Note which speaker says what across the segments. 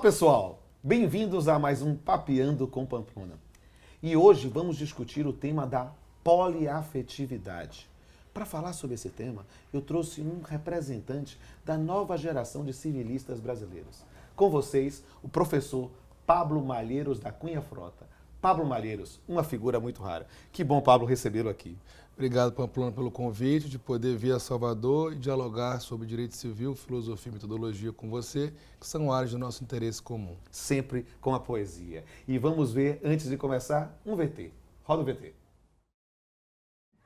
Speaker 1: pessoal, bem-vindos a mais um Papeando com Pamplona. E hoje vamos discutir o tema da poliafetividade. Para falar sobre esse tema, eu trouxe um representante da nova geração de civilistas brasileiros. Com vocês, o professor Pablo Malheiros da Cunha Frota. Pablo Malheiros, uma figura muito rara. Que bom, Pablo, recebê-lo aqui.
Speaker 2: Obrigado, Pamplona, pelo convite de poder vir a Salvador e dialogar sobre direito civil, filosofia e metodologia com você, que são áreas do nosso interesse comum.
Speaker 1: Sempre com a poesia. E vamos ver, antes de começar, um VT. Roda o VT.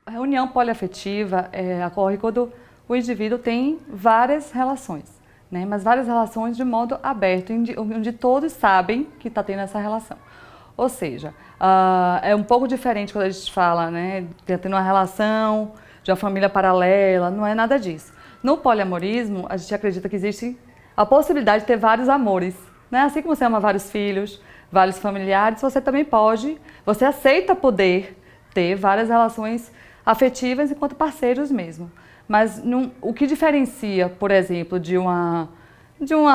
Speaker 3: A reunião poliafetiva ocorre quando o indivíduo tem várias relações, né? Mas várias relações de modo aberto, onde todos sabem que está tendo essa relação. Ou seja, é um pouco diferente quando a gente fala, né, que tem uma relação de uma família paralela, não é nada disso. No poliamorismo, a gente acredita que existe a possibilidade de ter vários amores, né? Assim como você ama vários filhos, vários familiares, você também pode, você aceita poder ter várias relações afetivas enquanto parceiros mesmo. Mas o que diferencia, por exemplo, de uma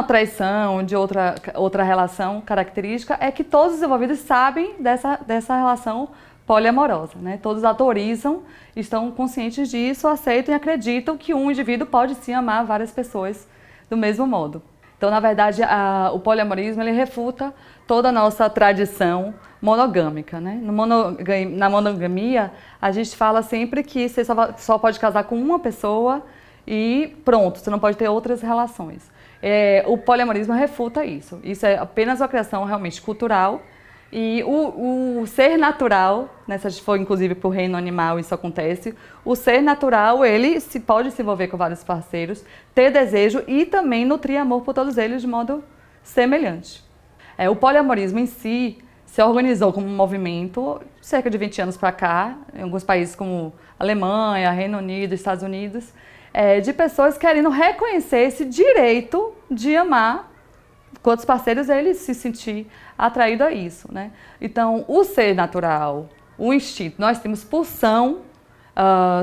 Speaker 3: traição, de outra relação característica, é que todos os envolvidos sabem dessa relação poliamorosa, né? Todos autorizam, estão conscientes disso, aceitam e acreditam que um indivíduo pode sim amar várias pessoas do mesmo modo. Então, na verdade, o poliamorismo ele refuta toda a nossa tradição monogâmica, né? Na monogamia, a gente fala sempre que você só pode casar com uma pessoa e pronto, você não pode ter outras relações. O poliamorismo refuta isso. Isso é apenas uma criação realmente cultural. E o ser natural, né, se a gente for inclusive para o reino animal, isso acontece, o ser natural, ele pode se envolver com vários parceiros, ter desejo e também nutrir amor por todos eles de modo semelhante. O poliamorismo em si se organizou como um movimento cerca de 20 anos para cá, em alguns países como Alemanha, Reino Unido, Estados Unidos, de pessoas querendo reconhecer esse direito de amar com outros parceiros, ele se sentir atraído a isso, né? Então, o ser natural, o instinto, nós temos pulsão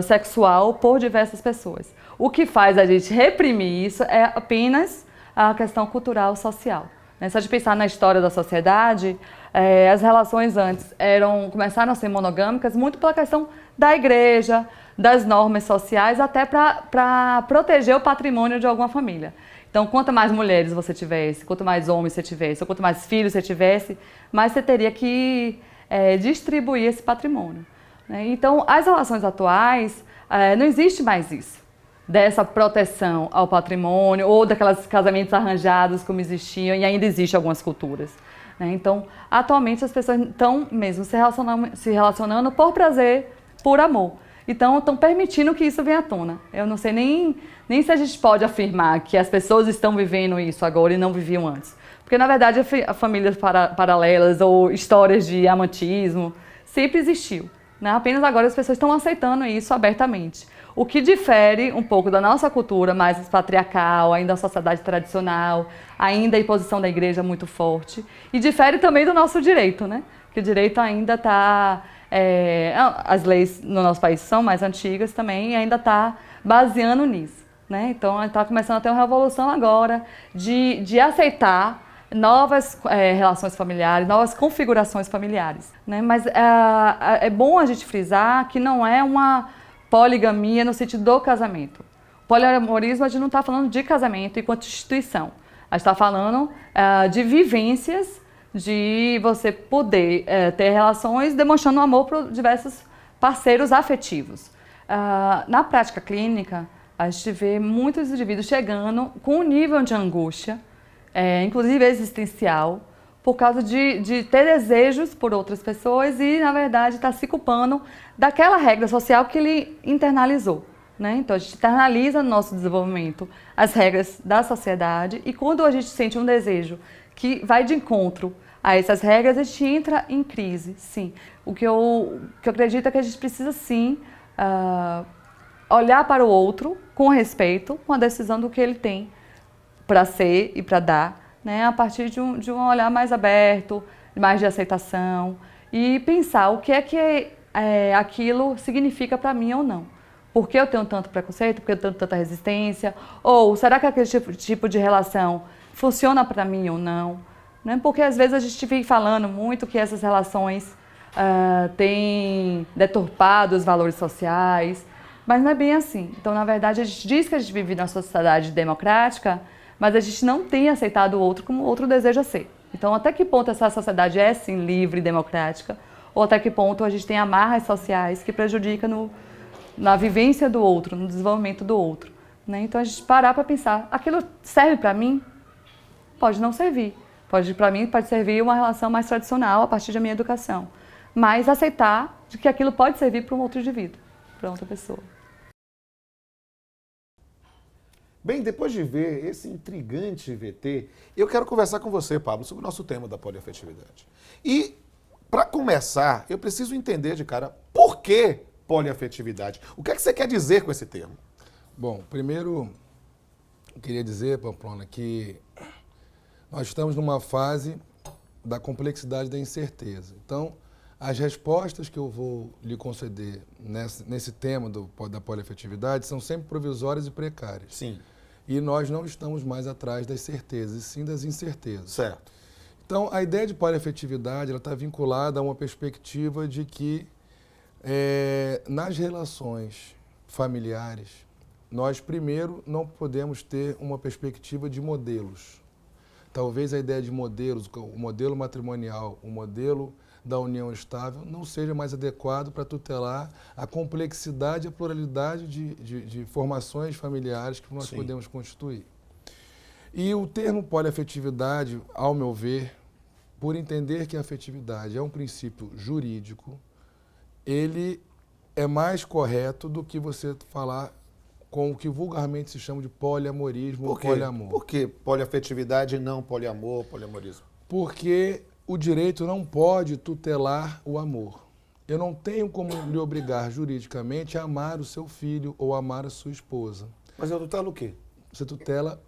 Speaker 3: sexual por diversas pessoas. O que faz a gente reprimir isso é apenas a questão cultural social, né? Se a gente pensar na história da sociedade, as relações antes começaram a ser monogâmicas muito pela questão da igreja, das normas sociais, até para proteger o patrimônio de alguma família. Então, quanto mais mulheres você tivesse, quanto mais homens você tivesse, ou quanto mais filhos você tivesse, mais você teria que distribuir esse patrimônio, né? Então, as relações atuais, não existe mais isso, dessa proteção ao patrimônio, ou daqueles casamentos arranjados como existiam, e ainda existe em algumas culturas, né? Então, atualmente as pessoas estão mesmo se relacionando por prazer, por amor. Então, estão permitindo que isso venha à tona. Eu não sei nem se a gente pode afirmar que as pessoas estão vivendo isso agora e não viviam antes. Porque, na verdade, famílias paralelas ou histórias de amantismo sempre existiu, né? Apenas agora as pessoas estão aceitando isso abertamente. O que difere um pouco da nossa cultura mais patriarcal, ainda a sociedade tradicional, ainda a imposição da igreja muito forte. E difere também do nosso direito, né? Que o direito ainda está... as leis no nosso país são mais antigas também e ainda está baseando nisso, né? Então, está começando a ter uma revolução agora de aceitar novas relações familiares, novas configurações familiares, né? Mas é bom a gente frisar que não é uma poligamia no sentido do casamento. O poliamorismo, a gente não está falando de casamento enquanto instituição. A gente está falando de vivências, de você poder ter relações demonstrando amor por diversos parceiros afetivos. Na prática clínica, a gente vê muitos indivíduos chegando com um nível de angústia, inclusive existencial, por causa de ter desejos por outras pessoas e, na verdade, está se culpando daquela regra social que ele internalizou, né? Então, a gente internaliza no nosso desenvolvimento as regras da sociedade e quando a gente sente um desejo que vai de encontro a essas regras, a gente entra em crise, sim. O que eu acredito é que a gente precisa, sim, olhar para o outro com respeito, com a decisão do que ele tem para ser e para dar, né? A partir de um olhar mais aberto, mais de aceitação e pensar o que aquilo significa para mim ou não. Por que eu tenho tanto preconceito? Por que eu tenho tanta resistência? Ou será que aquele tipo de relação funciona para mim ou não? né? Porque às vezes a gente fica falando muito que essas relações têm deturpado os valores sociais, mas não é bem assim. Então, na verdade, a gente diz que a gente vive numa sociedade democrática, mas a gente não tem aceitado o outro como o outro deseja ser. Então, até que ponto essa sociedade é, sim, livre e democrática, ou até que ponto a gente tem amarras sociais que prejudicam na vivência do outro, no desenvolvimento do outro, né? Então, a gente parar para pensar, aquilo serve para mim? Pode não servir. Para mim, pode servir uma relação mais tradicional a partir da minha educação. Mas aceitar de que aquilo pode servir para um outro indivíduo, para outra pessoa.
Speaker 1: Bem, depois de ver esse intrigante VT, eu quero conversar com você, Pablo, sobre o nosso tema da poliafetividade. E, para começar, eu preciso entender de cara por que poliafetividade. O que é que você quer dizer com esse termo?
Speaker 2: Bom, primeiro, eu queria dizer, Pamplona, que nós estamos numa fase da complexidade da incerteza. Então, as respostas que eu vou lhe conceder nesse tema da poliafetividade são sempre provisórias e precárias.
Speaker 1: Sim.
Speaker 2: E nós não estamos mais atrás das certezas, e sim das incertezas.
Speaker 1: Certo.
Speaker 2: Então, a ideia de poliafetividade está vinculada a uma perspectiva de que nas relações familiares, nós primeiro não podemos ter uma perspectiva de modelos. Talvez a ideia de modelos, o modelo matrimonial, o modelo da união estável, não seja mais adequado para tutelar a complexidade e a pluralidade de formações familiares que nós podemos constituir. E o termo poliafetividade, ao meu ver, por entender que a afetividade é um princípio jurídico, ele é mais correto do que você falar com o que vulgarmente se chama de poliamorismo ou poliamor.
Speaker 1: Por que poliafetividade e não poliamor, poliamorismo?
Speaker 2: Porque o direito não pode tutelar o amor. Eu não tenho como lhe obrigar juridicamente a amar o seu filho ou amar a sua esposa.
Speaker 1: Mas eu tutelo o quê?
Speaker 2: Você tutela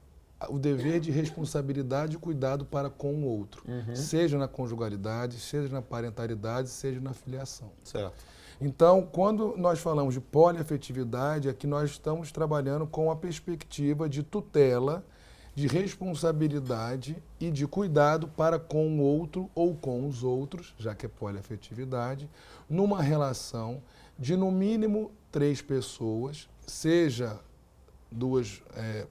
Speaker 2: o dever de responsabilidade e cuidado para com o outro, seja na conjugalidade, seja na parentalidade, seja na filiação.
Speaker 1: Certo.
Speaker 2: Então, quando nós falamos de poliafetividade, é que nós estamos trabalhando com a perspectiva de tutela, de responsabilidade e de cuidado para com o outro ou com os outros, já que é poliafetividade, numa relação de no mínimo 3 pessoas, seja 2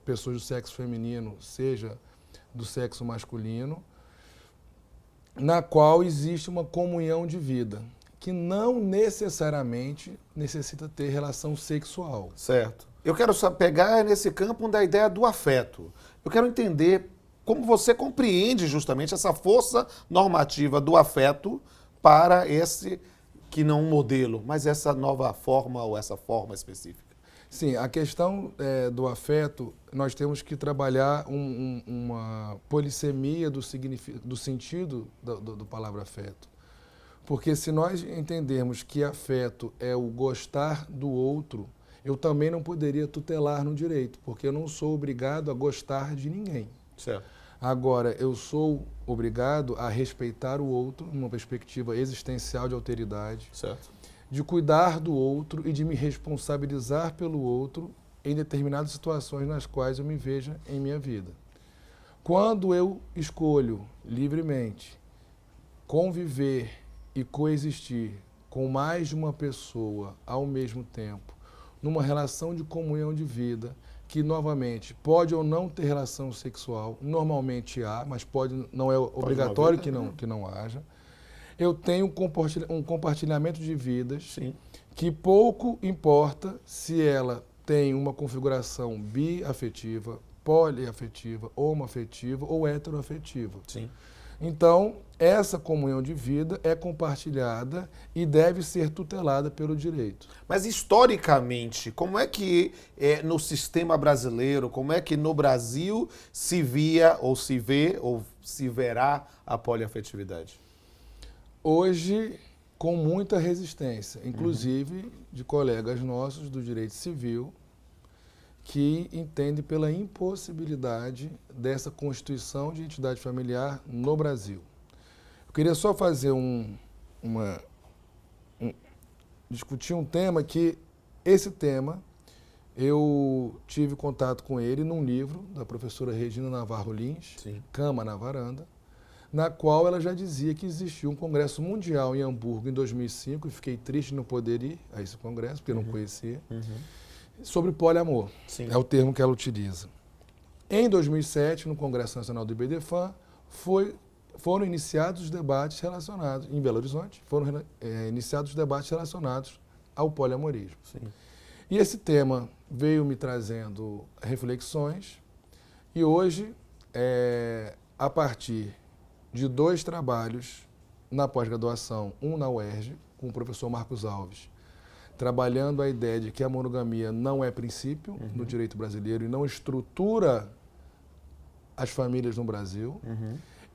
Speaker 2: pessoas do sexo feminino, seja do sexo masculino, na qual existe uma comunhão de vida, que não necessariamente necessita ter relação sexual.
Speaker 1: Certo. Eu quero só pegar nesse campo da ideia do afeto. Eu quero entender como você compreende justamente essa força normativa do afeto para esse, que não um modelo, mas essa nova forma ou essa forma específica.
Speaker 2: Sim, a questão do afeto, nós temos que trabalhar uma polissemia do sentido do palavra afeto. Porque se nós entendermos que afeto é o gostar do outro, eu também não poderia tutelar no direito, porque eu não sou obrigado a gostar de ninguém.
Speaker 1: Certo.
Speaker 2: Agora, eu sou obrigado a respeitar o outro, numa perspectiva existencial de alteridade,
Speaker 1: Certo.
Speaker 2: de cuidar do outro e de me responsabilizar pelo outro em determinadas situações nas quais eu me veja em minha vida. Quando eu escolho livremente conviver e coexistir com mais de uma pessoa ao mesmo tempo, numa relação de comunhão de vida, que novamente pode ou não ter relação sexual, normalmente há, mas não é obrigatório que não haja, eu tenho um compartilhamento de vidas.
Speaker 1: Sim.
Speaker 2: Que pouco importa se ela tem uma configuração biafetiva, poliafetiva, homoafetiva ou heteroafetiva.
Speaker 1: Sim.
Speaker 2: Então, essa comunhão de vida é compartilhada e deve ser tutelada pelo direito.
Speaker 1: Mas historicamente, como é que no sistema brasileiro, como é que no Brasil se via ou se vê ou se verá a poliafetividade?
Speaker 2: Hoje, com muita resistência, inclusive de colegas nossos do direito civil, que entendem pela impossibilidade dessa constituição de entidade familiar no Brasil. Eu queria só fazer discutir um tema que, esse tema, eu tive contato com ele num livro da professora Regina Navarro Lins,
Speaker 1: Sim.
Speaker 2: Cama na Varanda, na qual ela já dizia que existia um congresso mundial em Hamburgo em 2005, e fiquei triste de não poder ir a esse congresso, porque eu não conhecia, sobre poliamor.
Speaker 1: Sim.
Speaker 2: É o termo que ela utiliza. Em 2007, no Congresso Nacional do IBDFAN, foram iniciados os debates relacionados, em Belo Horizonte, foram iniciados os debates relacionados ao poliamorismo.
Speaker 1: Sim.
Speaker 2: E esse tema veio me trazendo reflexões, e hoje, a partir de 2 trabalhos na pós-graduação, um na UERJ, com o professor Marcos Alves, trabalhando a ideia de que a monogamia não é princípio no direito brasileiro e não estrutura as famílias no Brasil,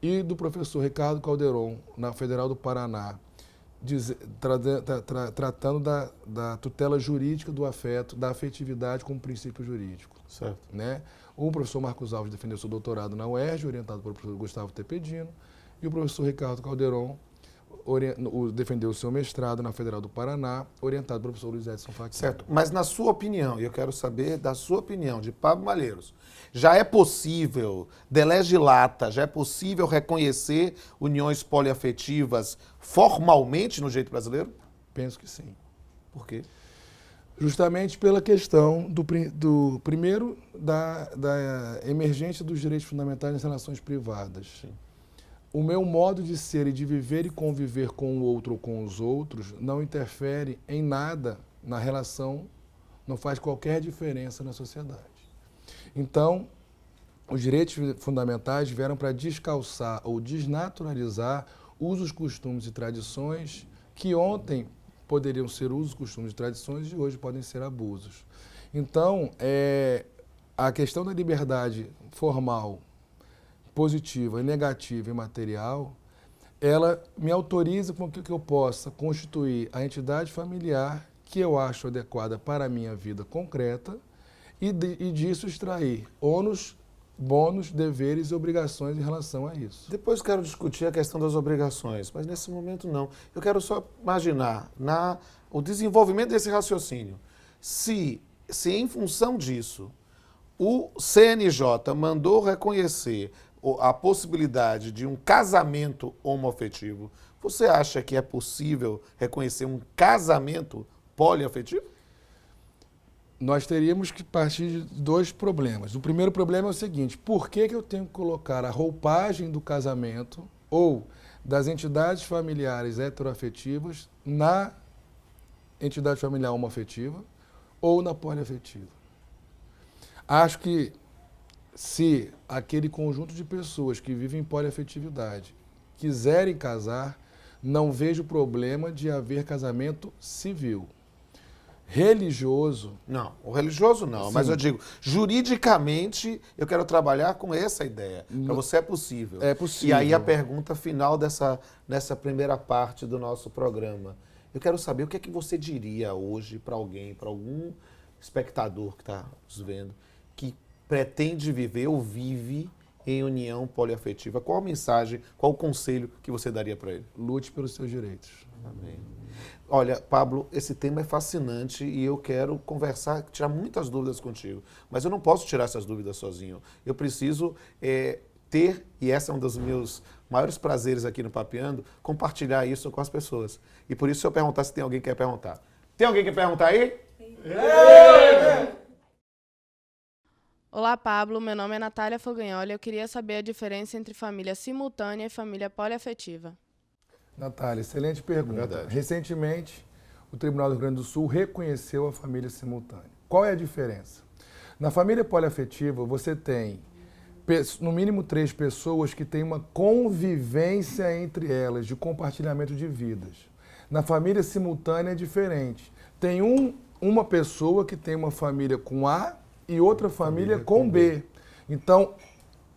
Speaker 2: e do professor Ricardo Calderon, na Federal do Paraná, tratando da tutela jurídica do afeto, da afetividade como princípio jurídico.
Speaker 1: Certo.
Speaker 2: Né? O professor Marcos Alves defendeu seu doutorado na UERJ, orientado pelo professor Gustavo Tepedino, e o professor Ricardo Calderon defendeu o seu mestrado na Federal do Paraná, orientado pelo professor Luiz Edson Fachin.
Speaker 1: Certo, mas na sua opinião, e eu quero saber da sua opinião, de Pablo Malheiros, já é possível, de lege lata, já é possível reconhecer uniões poliafetivas formalmente no direito brasileiro?
Speaker 2: Penso que sim.
Speaker 1: Por quê?
Speaker 2: Justamente pela questão primeiro da emergência dos direitos fundamentais nas relações privadas.
Speaker 1: Sim.
Speaker 2: O meu modo de ser e de viver e conviver com o outro ou com os outros não interfere em nada na relação, não faz qualquer diferença na sociedade. Então, os direitos fundamentais vieram para descalçar ou desnaturalizar usos, costumes e tradições que ontem poderiam ser usos, costumes e tradições e hoje podem ser abusos. Então, a questão da liberdade formal, positiva, negativa e material, ela me autoriza com que eu possa constituir a entidade familiar que eu acho adequada para a minha vida concreta e disso extrair ônus, bônus, deveres e obrigações em relação a isso.
Speaker 1: Depois quero discutir a questão das obrigações, mas nesse momento não. Eu quero só imaginar o desenvolvimento desse raciocínio. Se em função disso o CNJ mandou reconhecer a possibilidade de um casamento homoafetivo, você acha que é possível reconhecer um casamento poliafetivo?
Speaker 2: Nós teríamos que partir de 2 problemas. O primeiro problema é o seguinte: por que eu tenho que colocar a roupagem do casamento ou das entidades familiares heteroafetivas na entidade familiar homoafetiva ou na poliafetiva? Acho que se aquele conjunto de pessoas que vivem em poliafetividade quiserem casar, não vejo problema de haver casamento civil. Religioso...
Speaker 1: Não, o religioso não,
Speaker 2: Sim.
Speaker 1: mas eu digo, juridicamente eu quero trabalhar com essa ideia. Para você é possível.
Speaker 2: É possível.
Speaker 1: E aí a pergunta final dessa primeira parte do nosso programa. Eu quero saber o que é que você diria hoje para alguém, para algum espectador que está nos vendo, que pretende viver ou vive em união poliafetiva. Qual a mensagem, qual o conselho que você daria para ele?
Speaker 2: Lute pelos seus direitos.
Speaker 1: Amém. Olha, Pablo, esse tema é fascinante e eu quero conversar, tirar muitas dúvidas contigo. Mas eu não posso tirar essas dúvidas sozinho. Eu preciso ter, e esse é um dos meus maiores prazeres aqui no Papeando, compartilhar isso com as pessoas. E por isso, se eu perguntar se tem alguém que quer perguntar. Tem alguém que quer perguntar aí?
Speaker 4: Olá, Pablo. Meu nome é Natália Fogagnoli. Eu queria saber a diferença entre família simultânea e família poliafetiva.
Speaker 2: Natália, excelente pergunta.
Speaker 1: Verdade.
Speaker 2: Recentemente, o Tribunal do Rio Grande do Sul reconheceu a família simultânea. Qual é a diferença? Na família poliafetiva, você tem, no mínimo, 3 pessoas que têm uma convivência entre elas, de compartilhamento de vidas. Na família simultânea é diferente. Tem uma pessoa que tem uma família com A e outra família com B. Então,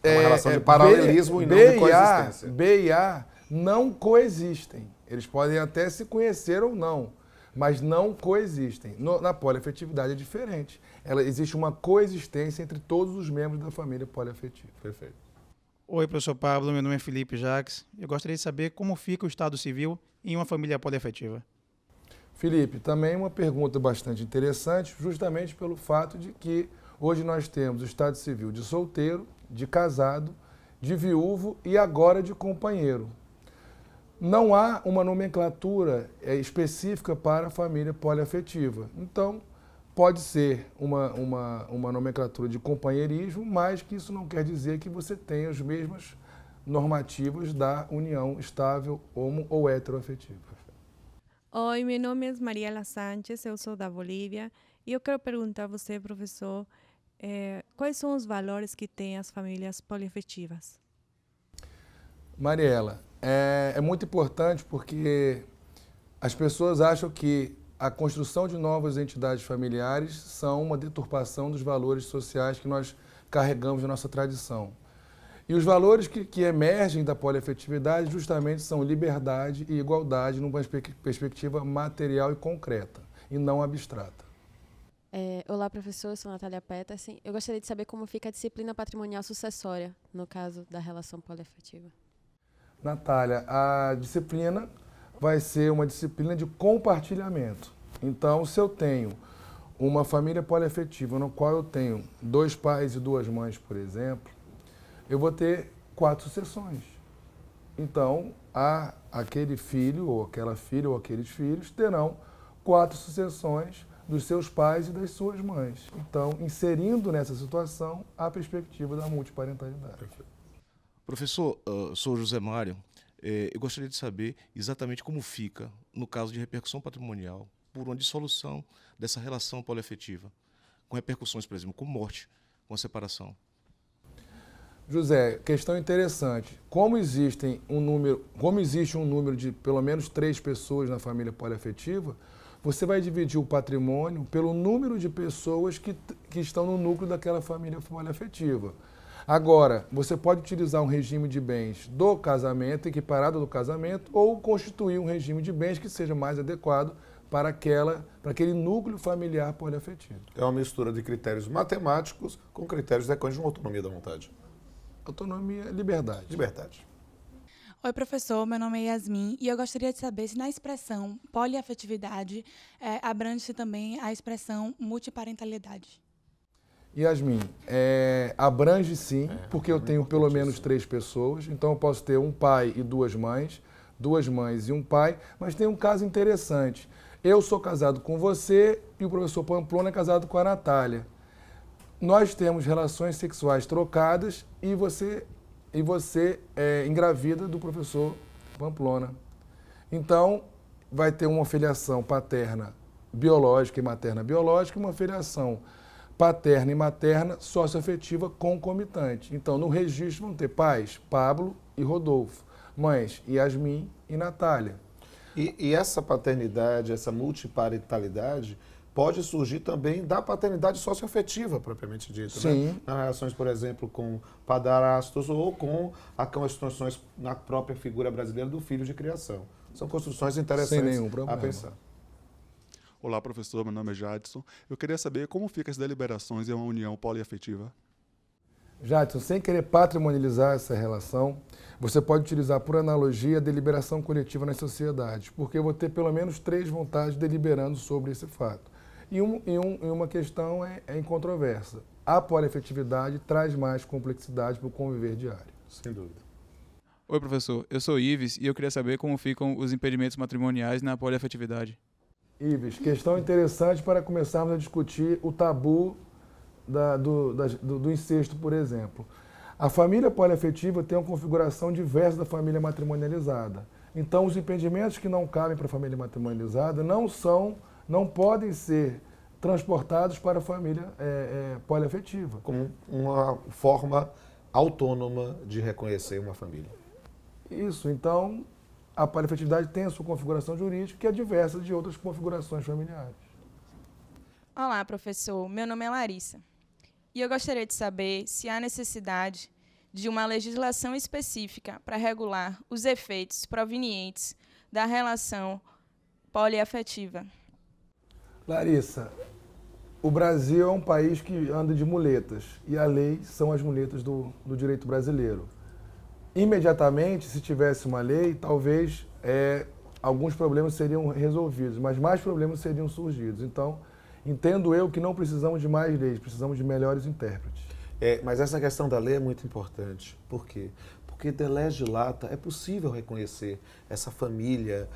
Speaker 1: É uma relação de paralelismo e não de coexistência.
Speaker 2: B e A não coexistem. Eles podem até se conhecer ou não, mas não coexistem. Na poliafetividade é diferente. Existe uma coexistência entre todos os membros da família poliafetiva.
Speaker 1: Perfeito.
Speaker 5: Oi, professor Pablo. Meu nome é Felipe Jacques. Eu gostaria de saber como fica o estado civil em uma família poliafetiva.
Speaker 2: Felipe, também uma pergunta bastante interessante, justamente pelo fato de que hoje nós temos o estado civil de solteiro, de casado de viúvo e agora de companheiro. Não há uma nomenclatura específica para a família poliafetiva. Então, pode ser uma nomenclatura de companheirismo, mas que isso não quer dizer que você tenha as mesmas normativas da união estável homo ou heteroafetiva.
Speaker 6: Oi, meu nome é Mariela Sánchez, eu sou da Bolívia e eu quero perguntar a você, professor, quais são os valores que têm as famílias poliafetivas?
Speaker 2: Mariela, é muito importante porque as pessoas acham que a construção de novas entidades familiares são uma deturpação dos valores sociais que nós carregamos na nossa tradição. E os valores que emergem da poliafetividade justamente são liberdade e igualdade numa perspectiva material e concreta, e não abstrata.
Speaker 7: Olá, professor, eu sou Natália Petersen. Eu gostaria de saber como fica a disciplina patrimonial sucessória, no caso da relação poliafetiva.
Speaker 2: Natália, a disciplina vai ser uma disciplina de compartilhamento. Então, se eu tenho uma família poliafetiva, no qual eu tenho 2 pais e 2 mães, por exemplo, eu vou ter 4 sucessões. Então, aquele filho, ou aquela filha, ou aqueles filhos terão 4 sucessões dos seus pais e das suas mães. Então, inserindo nessa situação a perspectiva da multiparentalidade.
Speaker 8: Professor, sou José Mário. Eu gostaria de saber exatamente como fica, no caso de repercussão patrimonial, por uma dissolução dessa relação poliafetiva, com repercussões, por exemplo, com morte, com a separação.
Speaker 2: José, questão interessante. Como existe um número de pelo menos 3 pessoas na família poliafetiva, você vai dividir o patrimônio pelo número de pessoas que estão no núcleo daquela família poliafetiva. Agora, você pode utilizar um regime de bens do casamento, equiparado do casamento, ou constituir um regime de bens que seja mais adequado para aquele núcleo familiar poliafetivo.
Speaker 1: É uma mistura de critérios matemáticos com critérios decorrentes de uma autonomia da vontade.
Speaker 2: Autonomia, liberdade.
Speaker 1: Liberdade.
Speaker 9: Oi, professor, meu nome é Yasmin e eu gostaria de saber se na expressão poliafetividade abrange-se também a expressão multiparentalidade.
Speaker 2: Yasmin, abrange sim, porque eu tenho pelo menos 3 pessoas, então eu posso ter um pai e 2 mães e um pai, mas tem um caso interessante. Eu sou casado com você e o professor Pamplona é casado com a Natália. Nós temos relações sexuais trocadas e você é engravida do professor Pamplona. Então, vai ter uma filiação paterna biológica e materna biológica e uma filiação paterna e materna socioafetiva concomitante. Então, no registro vão ter pais, Pablo e Rodolfo, mães, Yasmin e Natália.
Speaker 1: E essa paternidade, essa multiparentalidade, pode surgir também da paternidade socioafetiva, propriamente dita.
Speaker 2: Sim.
Speaker 1: Né? Nas relações, por exemplo, com padrastos ou com as construções na própria figura brasileira do filho de criação. São construções interessantes
Speaker 2: sem nenhum problema
Speaker 1: a pensar.
Speaker 10: Olá, professor. Meu nome é Jadson. Eu queria saber como ficam as deliberações em uma união poliafetiva.
Speaker 2: Jadson, sem querer patrimonializar essa relação, você pode utilizar por analogia a deliberação coletiva nas sociedades, porque eu vou ter pelo menos 3 vontades deliberando sobre esse fato. E uma questão é incontroversa. A poliafetividade traz mais complexidade para o conviver diário.
Speaker 1: Sem dúvida.
Speaker 5: Oi, professor. Eu sou Ives e eu queria saber como ficam os impedimentos matrimoniais na poliafetividade.
Speaker 2: Ives, questão interessante para começarmos a discutir o tabu do incesto, por exemplo. A família poliafetiva tem uma configuração diversa da família matrimonializada. Então, os impedimentos que não cabem para a família matrimonializada não podem ser transportados para a família poliafetiva.
Speaker 1: Como uma forma autônoma de reconhecer uma família.
Speaker 2: Isso, então, a poliafetividade tem a sua configuração jurídica, que é diversa de outras configurações familiares.
Speaker 9: Olá, professor. Meu nome é Larissa. E eu gostaria de saber se há necessidade de uma legislação específica para regular os efeitos provenientes da relação poliafetiva.
Speaker 2: Larissa, o Brasil é um país que anda de muletas, e a lei são as muletas do direito brasileiro. Imediatamente, se tivesse uma lei, talvez alguns problemas seriam resolvidos, mas mais problemas seriam surgidos. Então, entendo eu que não precisamos de mais leis, precisamos de melhores intérpretes.
Speaker 1: Mas essa questão da lei é muito importante. Por quê? Porque de lege lata é possível reconhecer essa família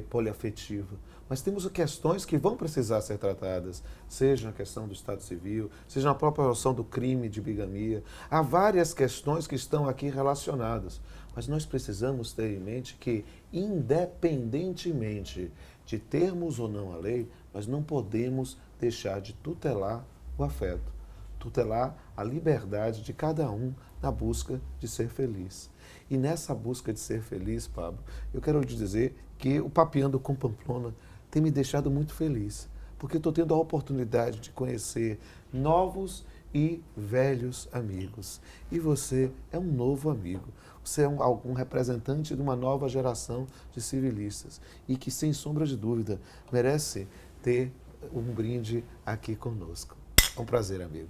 Speaker 1: poliafetiva. Mas temos questões que vão precisar ser tratadas, seja na questão do Estado Civil, seja na própria noção do crime de bigamia. Há várias questões que estão aqui relacionadas. Mas nós precisamos ter em mente que, independentemente de termos ou não a lei, nós não podemos deixar de tutelar o afeto, tutelar a liberdade de cada um na busca de ser feliz. E nessa busca de ser feliz, Pablo, eu quero te dizer que o Papeando com Pamplona tem me deixado muito feliz, porque estou tendo a oportunidade de conhecer novos e velhos amigos. E você é um novo amigo. Você é um representante de uma nova geração de civilistas e que, sem sombra de dúvida, merece ter um brinde aqui conosco. É um prazer, amigo.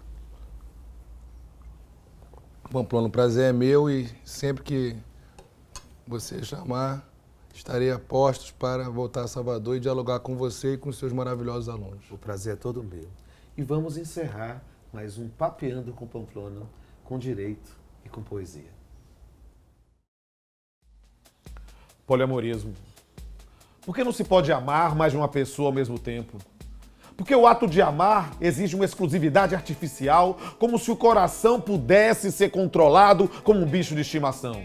Speaker 2: Pamplona, o prazer é meu e sempre que você chamar, estarei a postos para voltar a Salvador e dialogar com você e com seus maravilhosos alunos.
Speaker 1: O prazer é todo meu. E vamos encerrar mais um Papeando com Pamplona, com direito e com poesia. Poliamorismo. Por que não se pode amar mais de uma pessoa ao mesmo tempo? Porque o ato de amar exige uma exclusividade artificial, como se o coração pudesse ser controlado como um bicho de estimação.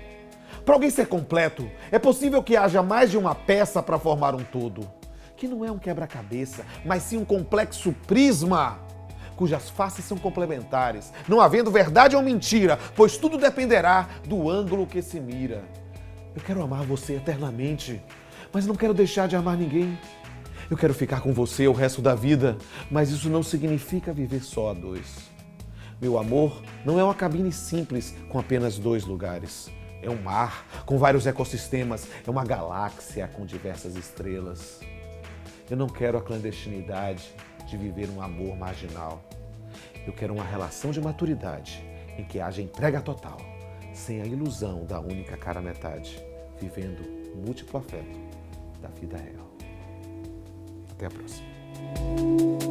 Speaker 1: Para alguém ser completo, é possível que haja mais de uma peça para formar um todo, que não é um quebra-cabeça, mas sim um complexo prisma, cujas faces são complementares, não havendo verdade ou mentira, pois tudo dependerá do ângulo que se mira. Eu quero amar você eternamente, mas não quero deixar de amar ninguém. Eu quero ficar com você o resto da vida, mas isso não significa viver só a dois. Meu amor não é uma cabine simples com apenas 2 lugares. É um mar com vários ecossistemas, é uma galáxia com diversas estrelas. Eu não quero a clandestinidade de viver um amor marginal. Eu quero uma relação de maturidade em que haja entrega total, sem a ilusão da única cara metade, vivendo o múltiplo afeto da vida real. Até a próxima.